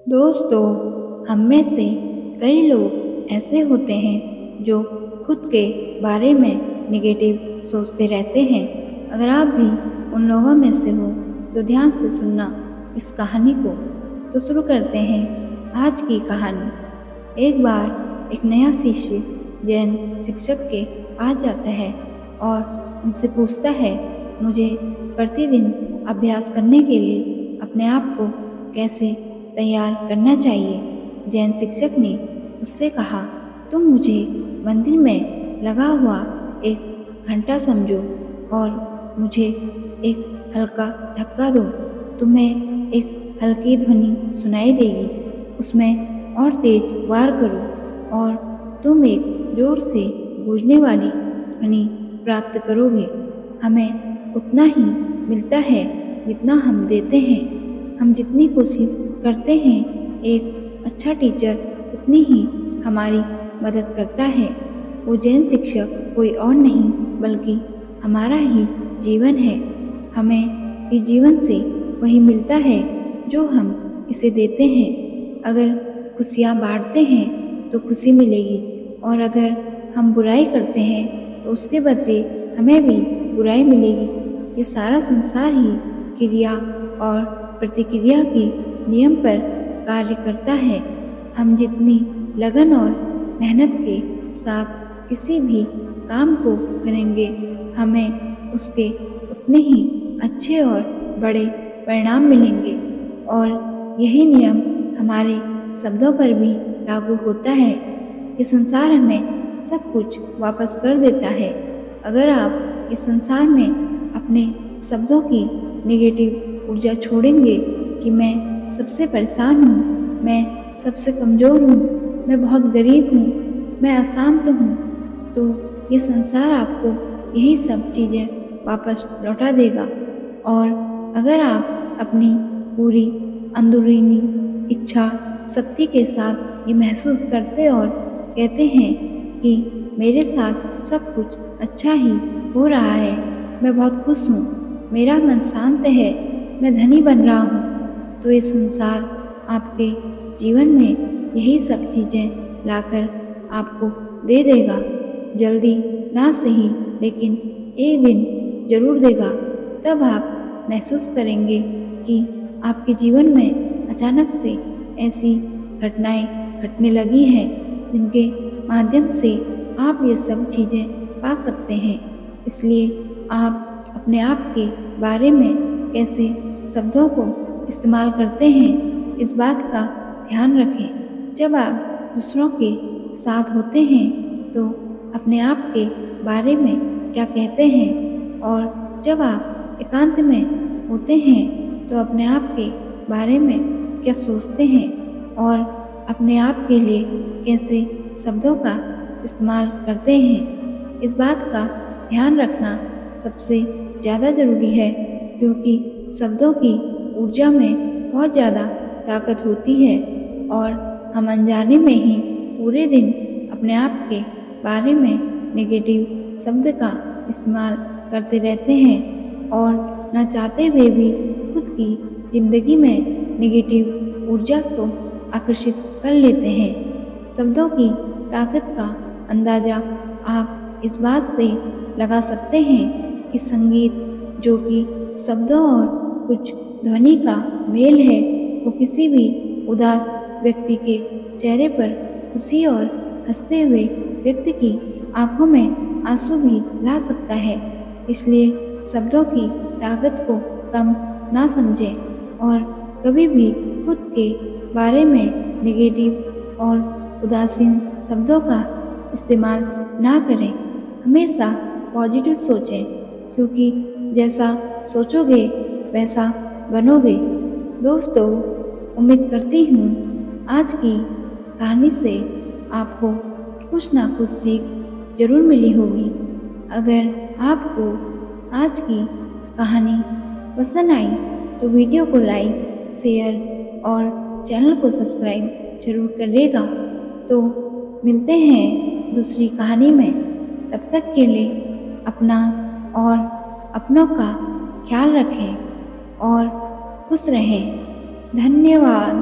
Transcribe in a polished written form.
दोस्तों, हम में से कई लोग ऐसे होते हैं जो खुद के बारे में नेगेटिव सोचते रहते हैं। अगर आप भी उन लोगों में से हो तो ध्यान से सुनना इस कहानी को। तो शुरू करते हैं आज की कहानी। एक बार एक नया शिष्य जैन शिक्षक के पास जाता है और उनसे पूछता है, मुझे प्रतिदिन अभ्यास करने के लिए अपने आप को कैसे तैयार करना चाहिए। जैन शिक्षक ने उससे कहा, तुम मुझे मंदिर में लगा हुआ एक घंटा समझो और मुझे एक हल्का धक्का दो। तुम्हें एक हल्की ध्वनि सुनाई देगी, उसमें और तेज वार करो और तुम एक जोर से गूंजने वाली ध्वनि प्राप्त करोगे। हमें उतना ही मिलता है जितना हम देते हैं। हम जितनी कोशिश करते हैं, एक अच्छा टीचर उतनी ही हमारी मदद करता है। वो जैन शिक्षक कोई और नहीं बल्कि हमारा ही जीवन है। हमें इस जीवन से वही मिलता है जो हम इसे देते हैं। अगर खुशियाँ बांटते हैं तो खुशी मिलेगी, और अगर हम बुराई करते हैं तो उसके बदले हमें भी बुराई मिलेगी। ये सारा संसार ही क्रिया और प्रतिक्रिया के नियम पर कार्य करता है। हम जितनी लगन और मेहनत के साथ किसी भी काम को करेंगे, हमें उसके उतने ही अच्छे और बड़े परिणाम मिलेंगे। और यही नियम हमारे शब्दों पर भी लागू होता है। ये संसार हमें सब कुछ वापस कर देता है। अगर आप इस संसार में अपने शब्दों की नेगेटिव ऊर्जा छोड़ेंगे कि मैं सबसे परेशान हूँ, मैं सबसे कमज़ोर हूँ, मैं बहुत गरीब हूँ, मैं अशांत हूँ, तो ये संसार आपको यही सब चीज़ें वापस लौटा देगा। और अगर आप अपनी पूरी अंदरूनी इच्छा शक्ति के साथ ये महसूस करते और कहते हैं कि मेरे साथ सब कुछ अच्छा ही हो रहा है, मैं बहुत खुश हूँ, मेरा मन शांत है, मैं धनी बन रहा हूँ, तो ये संसार आपके जीवन में यही सब चीज़ें लाकर आपको दे देगा। जल्दी ना सही, लेकिन एक दिन ज़रूर देगा। तब आप महसूस करेंगे कि आपके जीवन में अचानक से ऐसी घटनाएं घटने लगी हैं जिनके माध्यम से आप ये सब चीज़ें पा सकते हैं। इसलिए आप अपने आप के बारे में कैसे शब्दों को इस्तेमाल करते हैं, इस बात का ध्यान रखें। जब आप दूसरों के साथ होते हैं तो अपने आप के बारे में क्या कहते हैं, और जब आप एकांत में होते हैं तो अपने आप के बारे में क्या सोचते हैं, और अपने आप के लिए कैसे शब्दों का इस्तेमाल करते हैं। इस बात का ध्यान रखना सबसे ज़्यादा ज़रूरी है, क्योंकि शब्दों की ऊर्जा में बहुत ज़्यादा ताकत होती है, और हम अनजाने में ही पूरे दिन अपने आप के बारे में नेगेटिव शब्द का इस्तेमाल करते रहते हैं, और न चाहते हुए भी खुद की ज़िंदगी में नेगेटिव ऊर्जा को आकर्षित कर लेते हैं। शब्दों की ताकत का अंदाज़ा आप इस बात से लगा सकते हैं कि संगीत, जो कि शब्दों और कुछ ध्वनि का मेल है, वो किसी भी उदास व्यक्ति के चेहरे पर खुशी और हंसते हुए व्यक्ति की आंखों में आंसू भी ला सकता है। इसलिए शब्दों की ताकत को कम ना समझें, और कभी भी खुद के बारे में नेगेटिव और उदासीन शब्दों का इस्तेमाल ना करें। हमेशा पॉजिटिव सोचें, क्योंकि जैसा सोचोगे वैसा बनोगे। दोस्तों, उम्मीद करती हूँ आज की कहानी से आपको कुछ ना कुछ सीख जरूर मिली होगी। अगर आपको आज की कहानी पसंद आई तो वीडियो को लाइक, शेयर और चैनल को सब्सक्राइब जरूर करिएगा। तो मिलते हैं दूसरी कहानी में। तब तक के लिए अपना और अपनों का ख्याल रखें और खुश रहें। धन्यवाद।